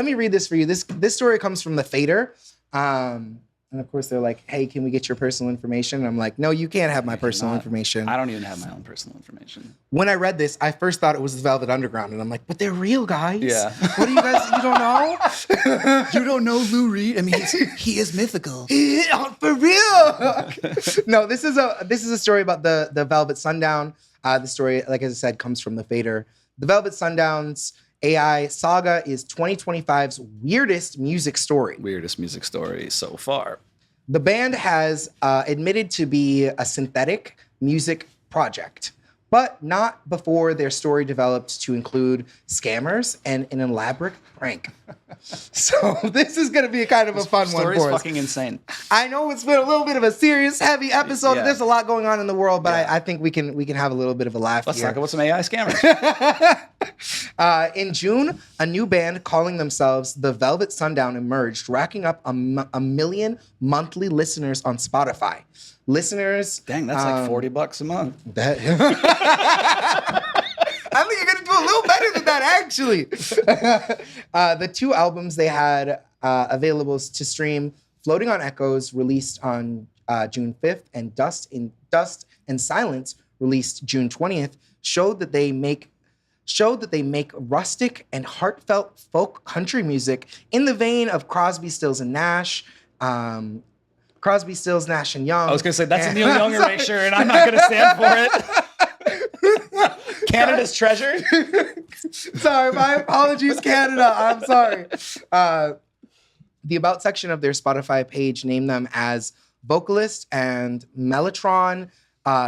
me read this for you. This story comes from the Fader. And of course they're like, hey, can we get your personal information? And I'm like, no, you can't have my personal information. I don't even have my own personal information. When I read this, I first thought it was the Velvet Underground. And I'm like, but they're real, guys. Yeah. What do you guys, you don't know? You don't know Lou Reed? I mean, he is mythical. For real. No, this is a story about the Velvet Sundown. The story, like I said, comes from the Fader. The Velvet Sundown's AI saga is 2025's weirdest music story. Weirdest music story so far. The band has admitted to be a synthetic music project, but not before their story developed to include scammers and an elaborate prank. So this is going to be a kind of a fun one for us. The story is fucking insane. I know it's been a little bit of a serious, heavy episode. Yeah. There's a lot going on in the world, but I think we can have a little bit of a laugh Let's here. talk about some AI scammers. In June, a new band calling themselves The Velvet Sundown emerged, racking up a million monthly listeners on Spotify. Listeners... Dang, that's like $40 a month. I think you're going to do a little better than that, actually. The two albums they had available to stream, Floating on Echoes, released on June 5th, and Dust and Silence, released June 20th, showed that they make rustic and heartfelt folk country music in the vein of Crosby, Stills and Nash, Crosby, Stills, Nash and Young. I was going to say, that's a Neil Young erasure, and I'm not going to stand for it. Canada's treasure. Sorry, my apologies, Canada. I'm sorry. The About section of their Spotify page named them as vocalist and mellotron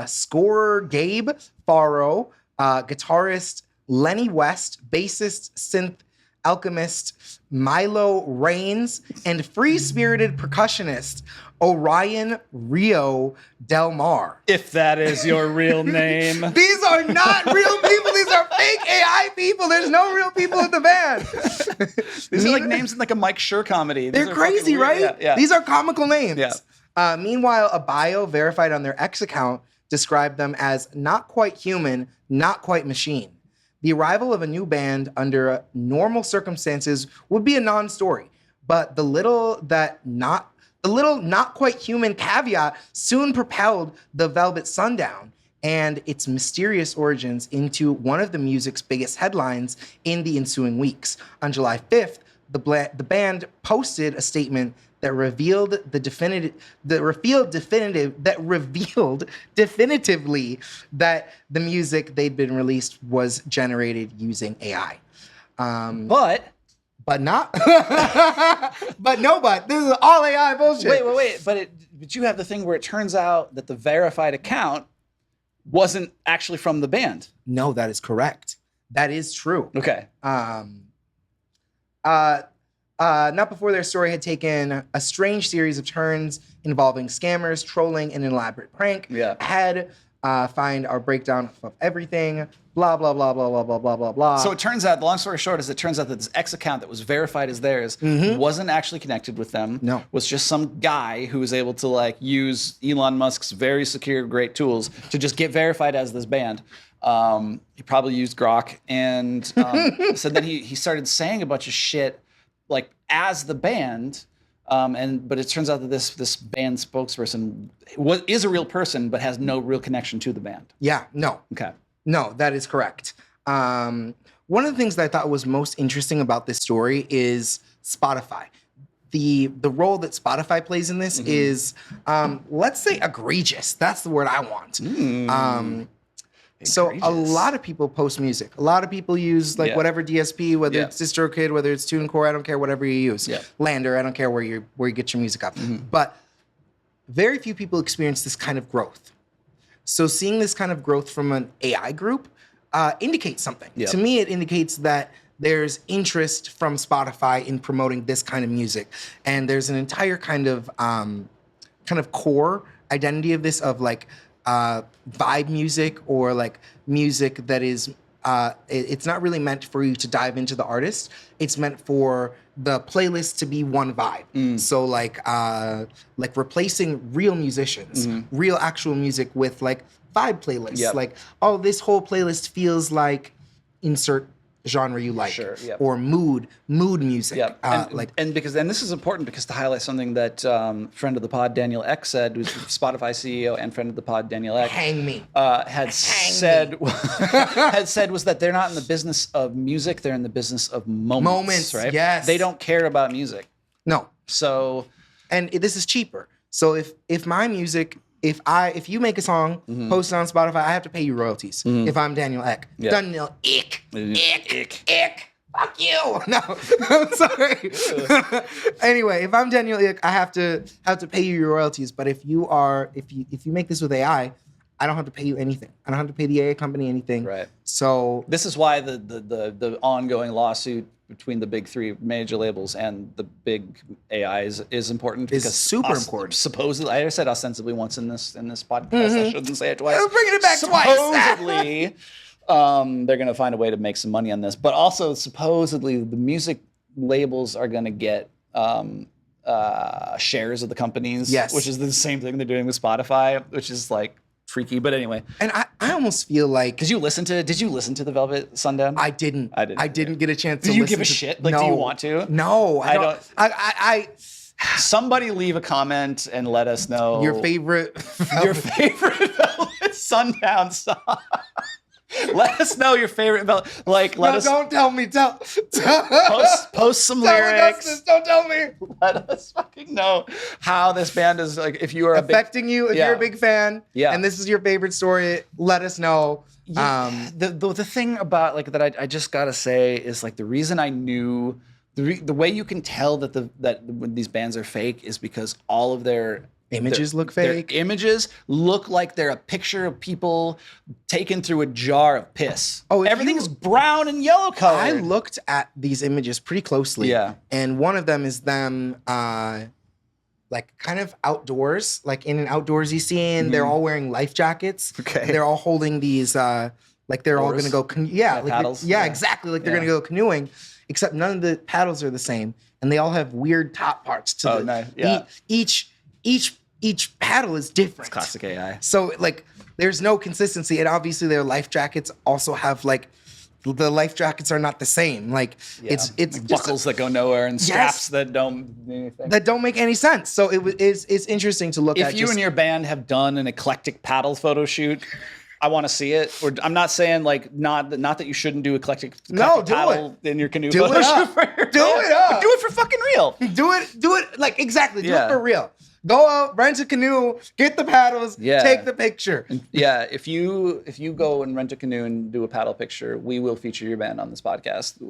scorer Gabe Faro, guitarist Lenny West, bassist synth alchemist Milo Rains, and free-spirited percussionist Orion Rio Del Mar. If that is your real name. These are not real people. These are fake AI people. There's no real people in the band. These are like names in like a Mike Schur comedy. They're crazy, right? Yeah. These are comical names. Yeah. Meanwhile, a bio verified on their X account described them as not quite human, not quite machine. The arrival of a new band under normal circumstances would be a non-story, but the little not quite human caveat soon propelled the Velvet Sundown and its mysterious origins into one of the music's biggest headlines in the ensuing weeks. On July 5th, the band posted a statement that revealed definitively that the music they'd been released was generated using AI. But but not. But this is all AI bullshit. Wait. But you have the thing where it turns out that the verified account wasn't actually from the band. No, that is correct. That is true. Okay. Not before their story had taken a strange series of turns involving scammers, trolling, and an elaborate prank. Yeah. Had find our breakdown of everything. Blah blah blah blah blah blah blah blah blah. So it turns out, the long story short is, it turns out that this X account that was verified as theirs wasn't actually connected with them. No. Was just some guy who was able to like use Elon Musk's very secure, great tools to just get verified as this band. He probably used Grok, and so then he started saying a bunch of shit like as the band. But it turns out that this band spokesperson is a real person, but has no real connection to the band. Yeah, no. Okay. No, that is correct. One of the things that I thought was most interesting about this story is Spotify. The role that Spotify plays in this is, let's say, egregious. That's the word I want. So a lot of people post music. A lot of people use like whatever DSP, whether it's DistroKid, whether it's TuneCore, I don't care, whatever you use. Yeah. Lander, I don't care where you get your music up. But very few people experience this kind of growth. So seeing this kind of growth from an AI group indicates something. Yep. To me, it indicates that there's interest from Spotify in promoting this kind of music. And there's an entire kind of core identity of this, of like vibe music, or like music that is, it's not really meant for you to dive into the artist. It's meant for the playlist to be one vibe. So like replacing real musicians, real actual music with like vibe playlists. Yep. Like, oh, this whole playlist feels like insert genre you like, or mood music. Yep. And this is important because to highlight something that friend of the pod Daniel Ek said, who's Spotify CEO and friend of the pod Daniel Ek, had said was that they're not in the business of music, they're in the business of moments, right? Yes. They don't care about music. No. So, and this is cheaper. So if my music, if you make a song, post it on Spotify, I have to pay you royalties. If I'm Daniel Ek. Yeah. Daniel Ek. Fuck you. No, I'm sorry. Anyway, if I'm Daniel Ek, I have to pay you your royalties. But if you make this with AI, I don't have to pay you anything. I don't have to pay the AI company anything. Right. So this is why the ongoing lawsuit between the big three major labels and the big AIs is important. It's super important. Supposedly, I said ostensibly once in this podcast. I shouldn't say it twice. I'm bringing it back twice. Supposedly, they're going to find a way to make some money on this. But also, supposedly, the music labels are going to get shares of the companies. Yes. Which is the same thing they're doing with Spotify, which is like freaky. But anyway. And I almost feel like, did you listen to the Velvet Sundown? I didn't get a chance to listen. Do you give a shit? Like, no. Do you want to? No, I don't. Somebody leave a comment and let us know your favorite Velvet Sundown song. Let us know your favorite Velvet. Like, let us. Don't tell me. Post some lyrics. Don't tell me. Let us fucking know how this band is, like, if you are affecting you. If you're a big fan, and this is your favorite story, let us know. Yeah. The thing about like that I just gotta say is like the reason I knew the way you can tell that when these bands are fake is because all of their images look fake. Their images look like they're a picture of people taken through a jar of piss. Oh, everything's brown and yellow colored. I looked at these images pretty closely. Yeah. And one of them is them like kind of outdoors, like in an outdoorsy scene. They're all wearing life jackets. Okay. They're all holding these like they're all gonna go paddles. Exactly. Like they're gonna go canoeing. Except none of the paddles are the same. And they all have weird top parts to them. Nice. Yeah. Each paddle is different. It's classic AI. So like there's no consistency, and obviously their life jackets also have like the life jackets are not the same. Like it's like buckles that go nowhere and straps that don't do anything. That don't make any sense. So it's interesting to look at. If you and your band have done an eclectic paddle photo shoot, I want to see it. Or I'm not saying like not that you shouldn't do eclectic paddle in your canoe photo shoot. Do it up. Do it for fucking real. Do it like exactly. Do it for real. Go out, rent a canoe, get the paddles, take the picture. Yeah, if you go and rent a canoe and do a paddle picture, we will feature your band on this podcast.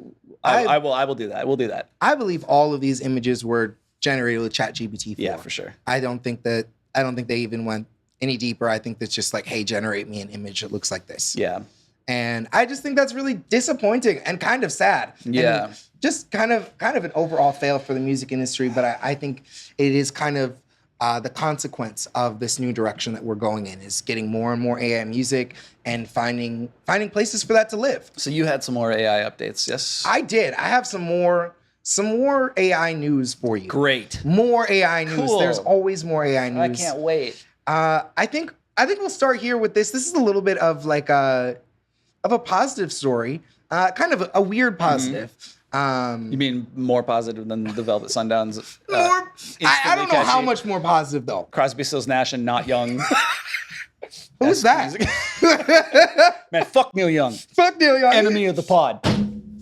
I will do that. We'll do that. I believe all of these images were generated with ChatGPT 4. Yeah, for sure. I don't think they even went any deeper. I think that's just like, hey, generate me an image that looks like this. Yeah. And I just think that's really disappointing and kind of sad. Yeah. And just kind of an overall fail for the music industry. But I think it is kind of the consequence of this new direction that we're going in, is getting more and more AI music and finding places for that to live. So you had some more AI updates, yes? I did. I have some more AI news for you. Great. More AI news. Cool. There's always more AI news. I can't wait. I think we'll start here with this. This is a little bit of like a positive story, kind of a weird positive. You mean more positive than the Velvet Sundowns? I don't know how much more positive though. Crosby, Stills, Nash, and Not Young. Who's that? Man, fuck Neil Young. Fuck Neil Young. Enemy of the pod.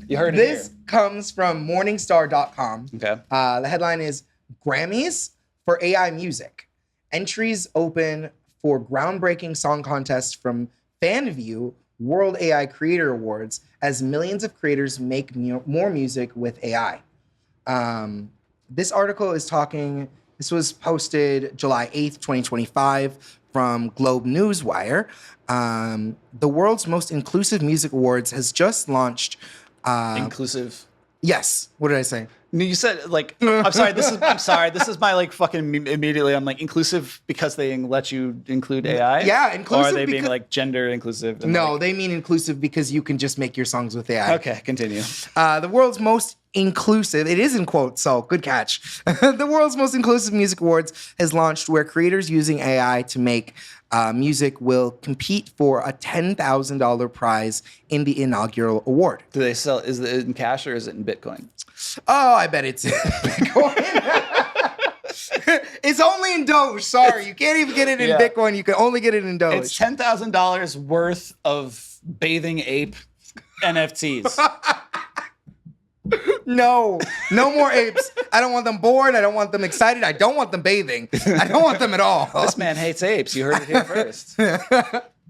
You heard it here. This comes from Morningstar.com. Okay. The headline is Grammys for AI Music. Entries open for groundbreaking song contest from FanView World AI Creator Awards as millions of creators make more music with AI. This article is this was posted July 8th, 2025 from Globe Newswire. The world's most inclusive music awards has just launched. Inclusive? Yes. What did I say? No, you said like, I'm sorry. This is my like fucking immediately. I'm like inclusive because they let you include AI. Yeah, inclusive. Or are they being like gender inclusive? No, they mean inclusive because you can just make your songs with AI. Okay, continue. The world's most inclusive, it is in quotes, so good catch. The world's most inclusive music awards has launched, where creators using AI to make music will compete for a $10,000 prize in the inaugural award. Do they sell? Is it in cash or is it in Bitcoin? Oh, I bet it's in Bitcoin. It's only in Doge. Sorry, you can't even get it in Bitcoin. You can only get it in Doge. It's $10,000 worth of bathing ape NFTs. No more apes. I don't want them bored. I don't want them excited. I don't want them bathing. I don't want them at all. This man hates apes. You heard it here first.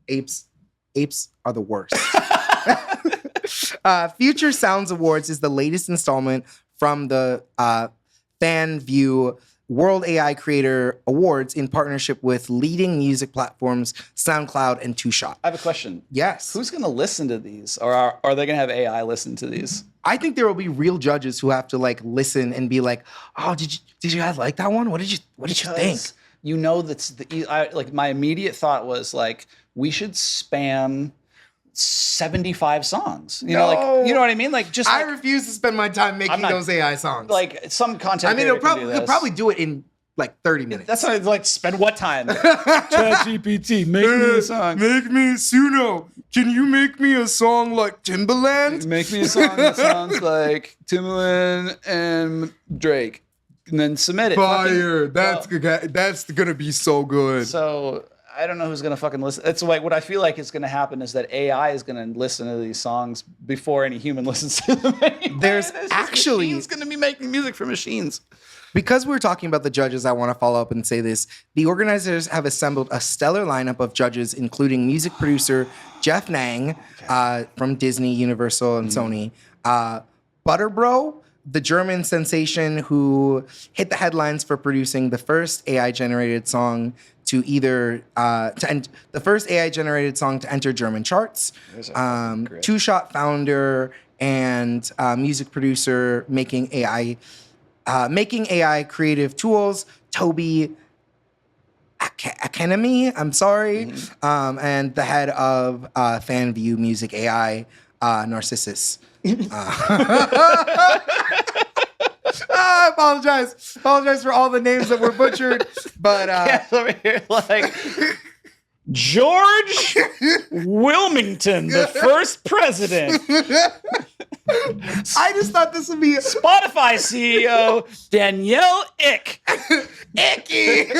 Apes are the worst. Future Sounds Awards is the latest installment from the FanView World AI Creator Awards in partnership with leading music platforms SoundCloud and Two Shot. I have a question. Yes. Who's going to listen to these? Or are they going to have AI listen to these? I think there will be real judges who have to like listen and be like, "Oh, did you guys like that one? What did you think?" You know, like my immediate thought was like, we should spam 75 songs. You know what I mean? Like, just I refuse to spend my time making those AI songs. Like some content. I mean, he'll probably do it in like 30 minutes. That's what I'd like. Spend what time? ChatGPT, make me a song. Make me Suno. Can you make me a song like Timbaland? Make me a song that sounds like Timbaland and Drake, and then submit it. Fire! That's gonna be so good. So I don't know who's gonna fucking listen. It's like what I feel like is gonna happen is that AI is gonna listen to these songs before any human listens to them. There's actually machines gonna be making music for machines. Because we're talking about the judges, I want to follow up and say this. The organizers have assembled a stellar lineup of judges, including music producer Jeff Nang from Disney, Universal, and Sony. Butterbro, the German sensation who hit the headlines for producing the first AI-generated song to enter German charts. Two Shot founder and music producer making AI creative tools, Toby Academy, I'm sorry, and the head of FanView Music AI, Narcissus. I apologize for all the names that were butchered, but over here like George Wilmington, the first president. I just thought this would be Spotify CEO Danielle Ick. Icky.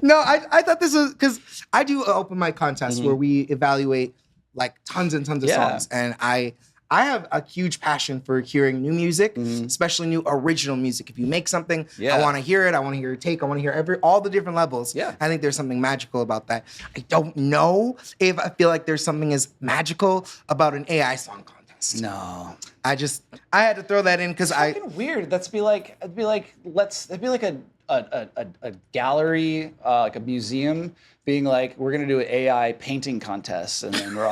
No, I thought this was because I do open mic contests where we evaluate like tons and tons of songs, and I I have a huge passion for hearing new music, especially new original music. If you make something, I want to hear it. I want to hear your take. I want to hear all the different levels. Yeah. I think there's something magical about that. I don't know if I feel like there's something as magical about an AI song contest. No. I had to throw that in because It's fucking weird. It'd be like a gallery, like a museum, being like, we're gonna do an AI painting contest, and then we're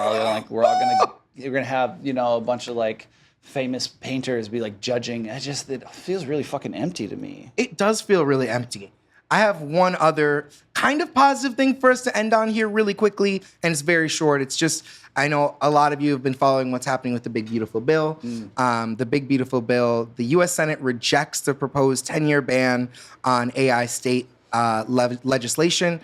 gonna have, you know, a bunch of like famous painters be like judging. It feels really fucking empty to me. It does feel really empty. I have one other kind of positive thing for us to end on here really quickly, and it's very short. It's just, I know a lot of you have been following what's happening with the Big Beautiful Bill. The Big Beautiful Bill, the U.S. Senate rejects the proposed 10-year ban on AI state legislation,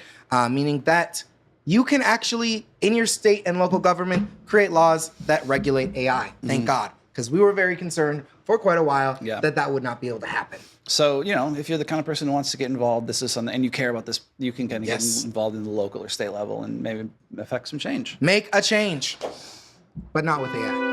meaning that you can actually, in your state and local government, create laws that regulate AI. Thank God. Because we were very concerned for quite a while that would not be able to happen. So, you know, if you're the kind of person who wants to get involved, this is something, and you care about this, you can kind of get involved in the local or state level and maybe affect some change. Make a change, but not with AI.